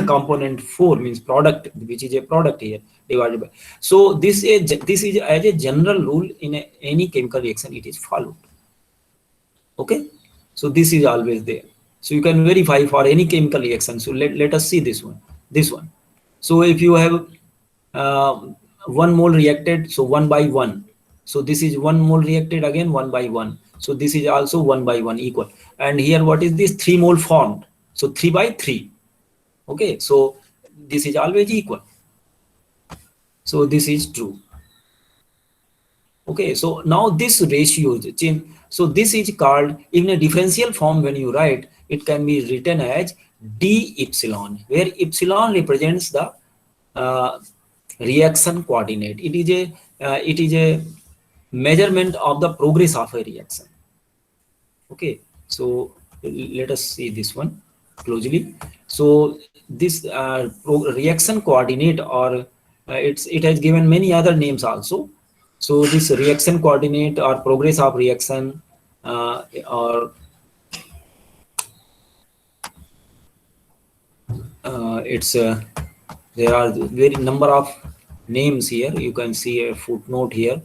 component 4, means product, which is a product here, divided by. So this is as a general rule in any chemical reaction it is followed. Okay, so this is always there. So you can verify for any chemical reaction. So let us see this one. So if you have 1 mole reacted, so 1 by 1. So this is 1 mole reacted, again 1 by 1. So this is also 1 by 1 equal. And here what is this? 3 mole formed. So 3 by 3. Okay, so this is always equal. So this is true. Okay, so now this ratio change. So this is called, in a differential form when you write, it can be written as d epsilon, where epsilon represents the reaction coordinate. It is a measurement of the progress of a reaction. Okay, so let us see this one closely. So this reaction coordinate, or it has given many other names also. So this reaction coordinate or progress of reaction or it's there are very number of names here. You can see a footnote here.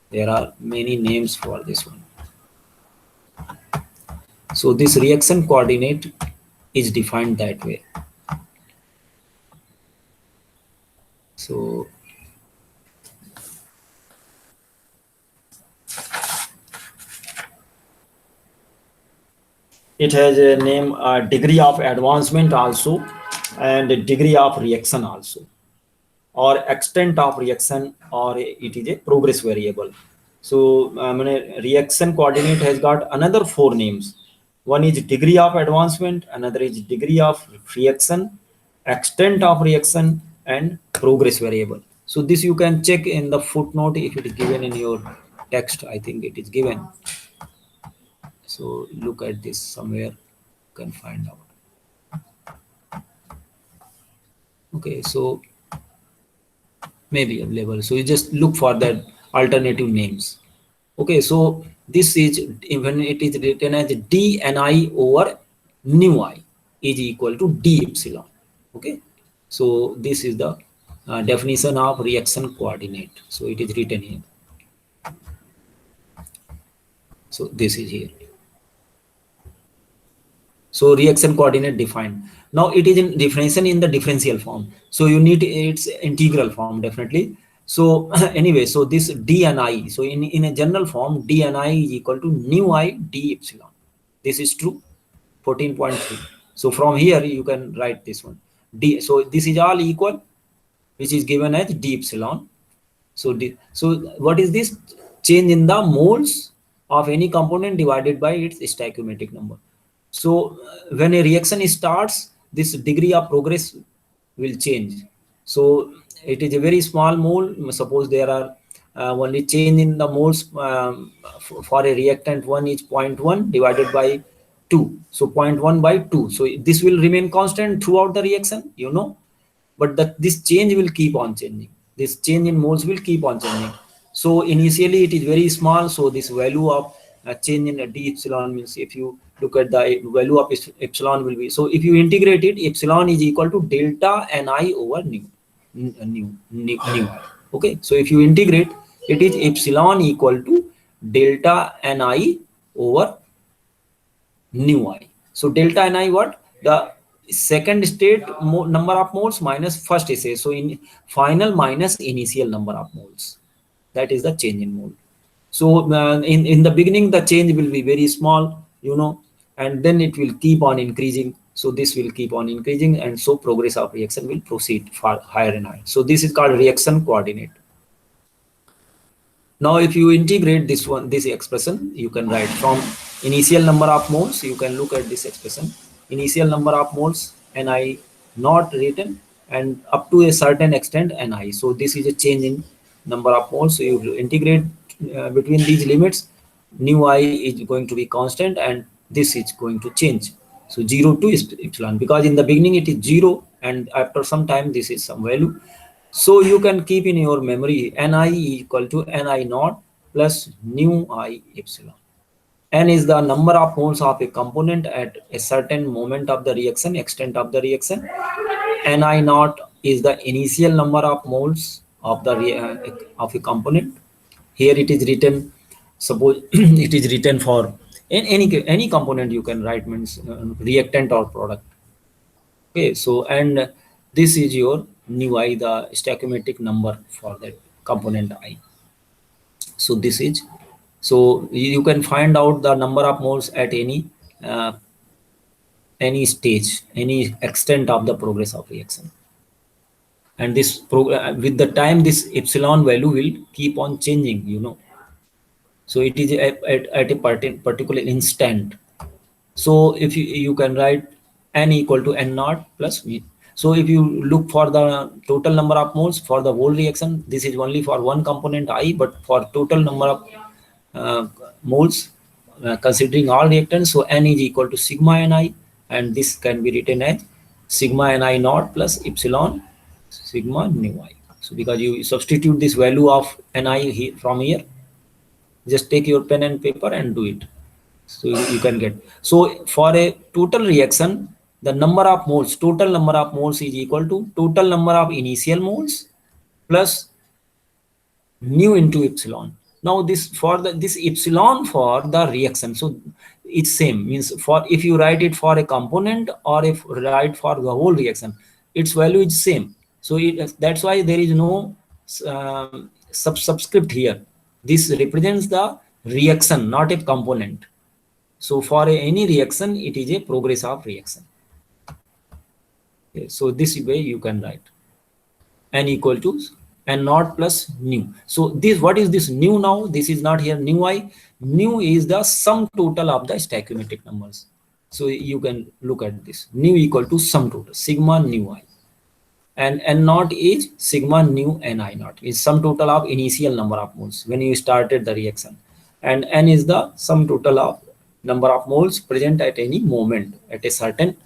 There are many names for this one. So this reaction coordinate is defined that way. So it has a name, degree of advancement also, and a degree of reaction also, or extent of reaction, or it is a progress variable. So reaction coordinate has got another 4 names. One is degree of advancement, another is degree of reaction, extent of reaction, and progress variable. So this you can check in the footnote if it is given in your text. I think it is given. So look at this somewhere, you can find out. Okay, so maybe available. So you just look for that alternative names. Okay, so this is, even it is written as d ni over nu I is equal to d epsilon. Okay, so this is the definition of reaction coordinate. So it is written here. So this is here. So reaction coordinate defined. Now it is in definition in the differential form. So you need its integral form definitely. So anyway, so this d and I, so in a general form, d and I is equal to nu I d epsilon. This is true, 14.3. So from here you can write this one. D, so this is all equal, which is given as d epsilon. So so what is this? Change in the moles of any component divided by its stoichiometric number. So when a reaction starts, this degree of progress will change. So it is a very small mole. Suppose there are only change in the moles for a reactant 1 is 0.1 divided by 2. So 0.1 by 2. So this will remain constant throughout the reaction, you know, but this change will keep on changing. This change in moles will keep on changing. So initially it is very small. So this value of change in d epsilon means if you look at the value of epsilon will be, so if you integrate it, epsilon is equal to delta ni over nu I. Okay, so if you integrate, it is epsilon equal to delta ni over nu I. So delta ni what? The second state number of moles minus first assay. So in final minus initial number of moles. That is the change in mole. So in the beginning, the change will be very small, and then it will keep on increasing. So this will keep on increasing, and so progress of reaction will proceed far higher and higher. So this is called reaction coordinate. Now, if you integrate this expression, you can write from initial number of moles. You can look at this expression. Initial number of moles, Ni not written, and up to a certain extent Ni. So this is a change in number of moles. So you integrate between these limits. Nu I is going to be constant, and this is going to change. So 0 to epsilon, because in the beginning it is 0, and after some time this is some value. So you can keep in your memory Ni equal to Ni naught plus nu I epsilon. N is the number of moles of a component at a certain moment of the reaction, extent of the reaction. Ni naught is the initial number of moles of the of a component. Here it is written, suppose it is written for in any component you can write, means reactant or product. Okay, so and this is your nu I, the stoichiometric number for that component I. So this is, so you can find out the number of moles at any stage, any extent of the progress of reaction. And this with the time, this epsilon value will keep on changing, So it is at a particular instant. So if you can write N equal to N naught plus V. So if you look for the total number of moles for the whole reaction, this is only for one component I, but for total number of moles considering all reactants, so N is equal to sigma Ni, and this can be written as sigma Ni naught plus epsilon sigma nu I. So because you substitute this value of Ni from here, just take your pen and paper and do it. So you can get, so for a total reaction, the number of moles, total number of moles is equal to total number of initial moles plus nu into epsilon. Now this for this epsilon for the reaction, so it's same, means for if you write it for a component or if write for the whole reaction, its value is same. So that's why there is no subscript here. This represents the reaction, not a component. So for any reaction, it is a progress of reaction. Okay, so this way you can write N equal to N naught plus nu. So this, what is this nu now? This is not here nu I. Nu is the sum total of the stoichiometric numbers. So you can look at this. Nu equal to sum total, sigma nu I. And N naught is sigma nu Ni naught, is sum total of initial number of moles when you started the reaction. And N is the sum total of number of moles present at any moment at a certain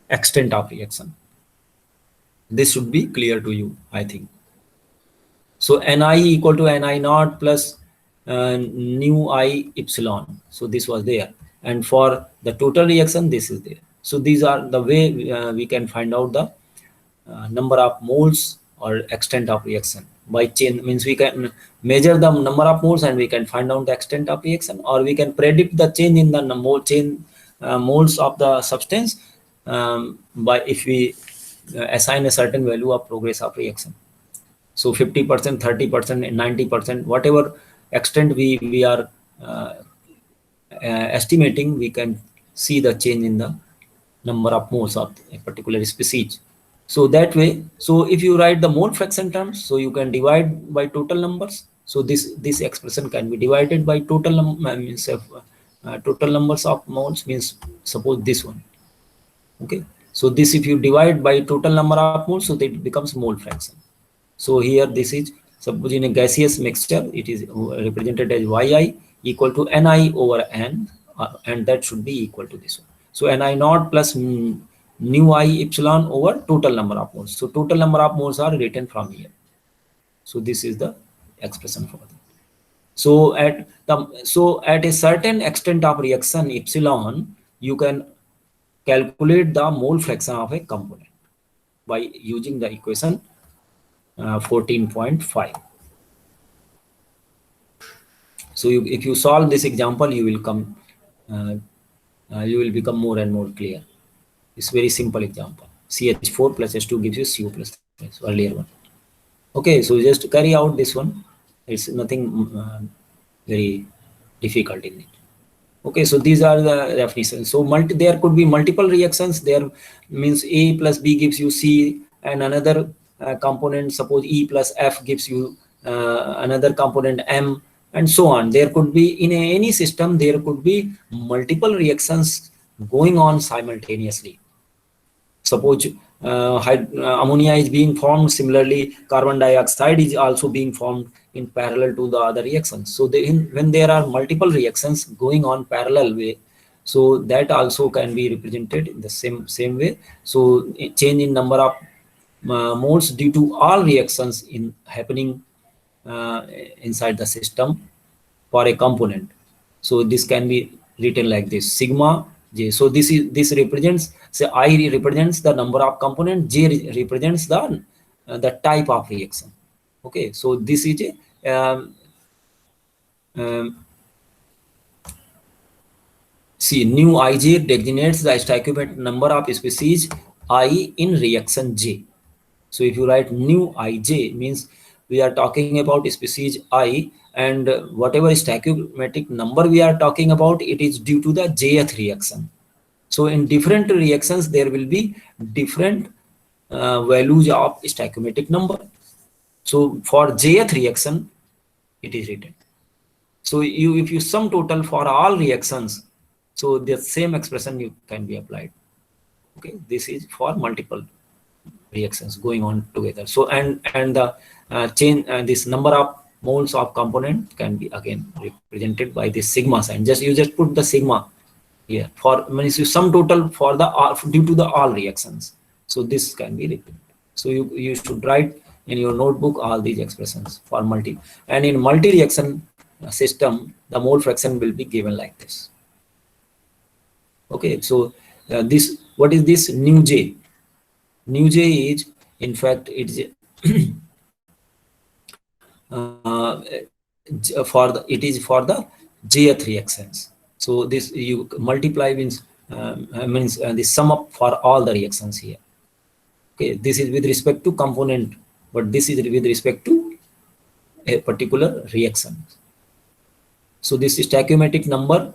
extent of reaction. This should be clear to you, I think. So Ni equal to Ni naught plus nu I epsilon. So this was there. And for the total reaction, this is there. So these are the way we can find out the number of moles or extent of reaction. By chain means we can measure the number of moles and we can find out the extent of reaction, or we can predict the change in the moles of the substance by if we assign a certain value of progress of reaction. So 50%, 30%, 90%, whatever extent we are estimating, we can see the change in the number of moles of a particular species. So that way, so if you write the mole fraction terms, so you can divide by total numbers. So this expression can be divided by total total numbers of moles, means suppose this one. Okay, so this if you divide by total number of moles, so that it becomes mole fraction. So here this is, suppose in a gaseous mixture, it is represented as Yi equal to Ni over N, and that should be equal to this one. So Ni naught plus nu I epsilon over total number of moles. So total number of moles are written from here. So this is the expression for that. So at a certain extent of reaction epsilon, you can calculate the mole fraction of a component by using the equation 14.5. So if you solve this example, you will become more and more clear. It's very simple example. CH4 plus H2 gives you CO plus 3, so earlier one. Okay, so just carry out this one. It's nothing very difficult in it. Okay, so these are the definitions. So there could be multiple reactions. There means A plus B gives you C, and another component, suppose E plus F gives you another component M, and so on. There could be, in any system, there could be multiple reactions going on simultaneously. Suppose ammonia is being formed, similarly carbon dioxide is also being formed in parallel to the other reactions. So when there are multiple reactions going on parallel way, so that also can be represented in the same way. So change in number of moles due to all reactions happening inside the system for a component. So this can be written like this: sigma J. So this represents, say, I represents the number of components, J represents the type of reaction. Okay, so this is a see, nu Ij designates the stoichiometric number of species I in reaction J. So if you write nu Ij, means we are talking about species I, and whatever stoichiometric number we are talking about, it is due to the jth reaction. So in different reactions, there will be different values of stoichiometric number. So for jth reaction, it is written. So if you sum total for all reactions, so the same expression you can be applied. Okay, this is for multiple reactions going on together. So and the change this number of moles of component can be again represented by this sigma sign. You just put the sigma here for means you sum total for the due to the all reactions. So this can be repeated. So you should write in your notebook all these expressions for multi, and in multi reaction system the mole fraction will be given like this. Okay, so this, what is this nu J? Nu J is, in fact, it is it is for the jth reactions. So this you multiply means the sum up for all the reactions here. Okay, this is with respect to component, but this is with respect to a particular reaction. So this stoichiometric number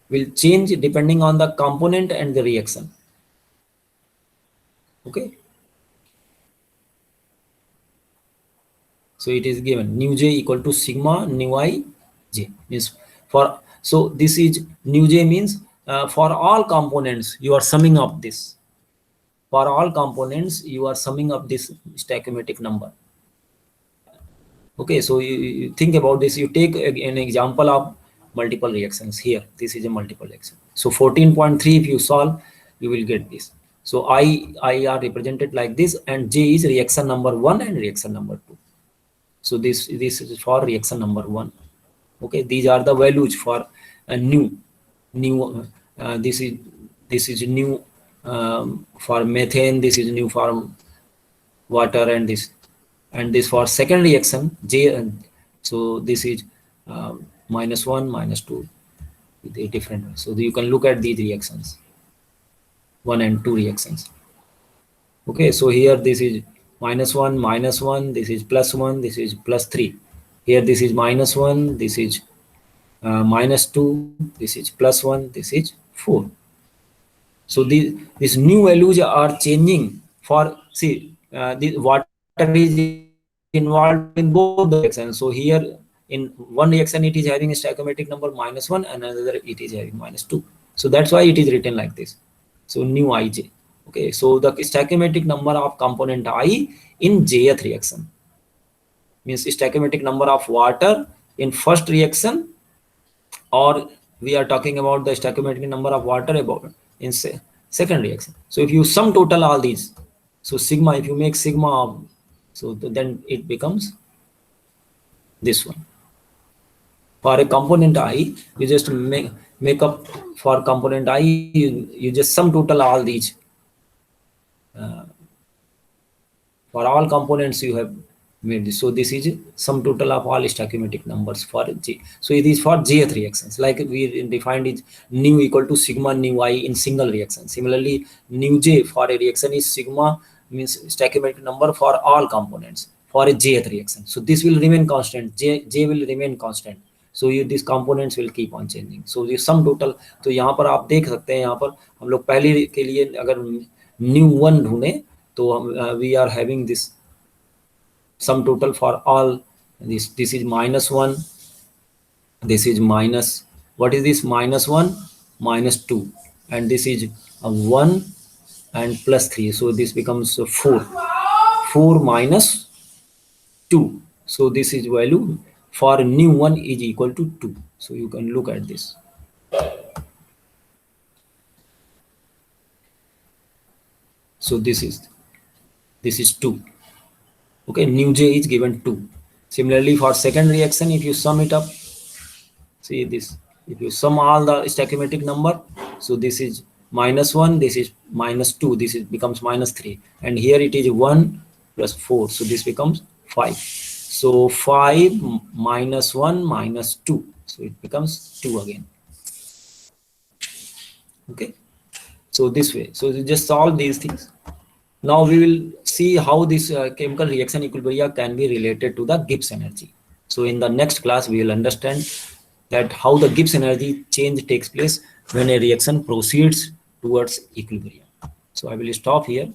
will change depending on the component and the reaction. Okay. So it is given nu J equal to sigma nu I J, means for, so this is nu J means for all components you are summing up this. For all components you are summing up this stoichiometric number. Okay, so you think about this. You take an example of multiple reactions here. This is a multiple reaction. So 14.3, if you solve, you will get this. So I are represented like this, and J is reaction number 1 and reaction number 2. So this is for reaction number 1. Okay, these are the values for nu. This is nu for methane. This is nu for water, and this for second reaction J. So this is -1, -2, with a different. So you can look at these reactions, 1 and 2 reactions. Okay, so here this is -1, -1, this is +1, this is +3. Here this is -1, this is -2, this is +1, this is 4. So these new values are changing for, see, the water is involved in both the reactions. So here in one reaction it is having a stoichiometric number -1, and another it is having -2. So that's why it is written like this. So nu Ij. Okay, so the stoichiometric number of component I in jth reaction means stoichiometric number of water in first reaction, or we are talking about the stoichiometric number of water about in second reaction. So if you sum total all these, so sigma, if you make sigma of, so then it becomes this one. For a component I, you just make up for component I, you just sum total all these. For all components you have made this. So this is sum total of all stoichiometric numbers for J. So it is for jth reactions, like we defined it nu equal to sigma nu I in single reaction. Similarly, nu J for a reaction is sigma, means stoichiometric number for all components for a jth reaction. So this will remain constant, J will remain constant. So you these components will keep on changing. So ये sum total, तो यहाँ पर आप देख सकते हैं, यहाँ पर हम लोग पहले के लिए अगर nu1 ढूंढे तो हम we are having this sum total for all. This is -1, this is minus, what is this, -1 -2, and this is 1 and +3. So this becomes 4 minus 2. So this is value for nu1 is equal to 2. So you can look at this. So this is 2. Okay, nu J is given 2. Similarly, for second reaction, if you sum it up, see this, if you sum all the stoichiometric number, so this is -1, this is -2, this is becomes -3, and here it is 1 plus 4, so this becomes 5. So 5 minus 1 minus 2, so it becomes 2 again. Okay, so this way, so you just solve these things. Now we will see how this chemical reaction equilibria can be related to the Gibbs energy. So in the next class, we will understand that how the Gibbs energy change takes place when a reaction proceeds towards equilibrium. So I will stop here.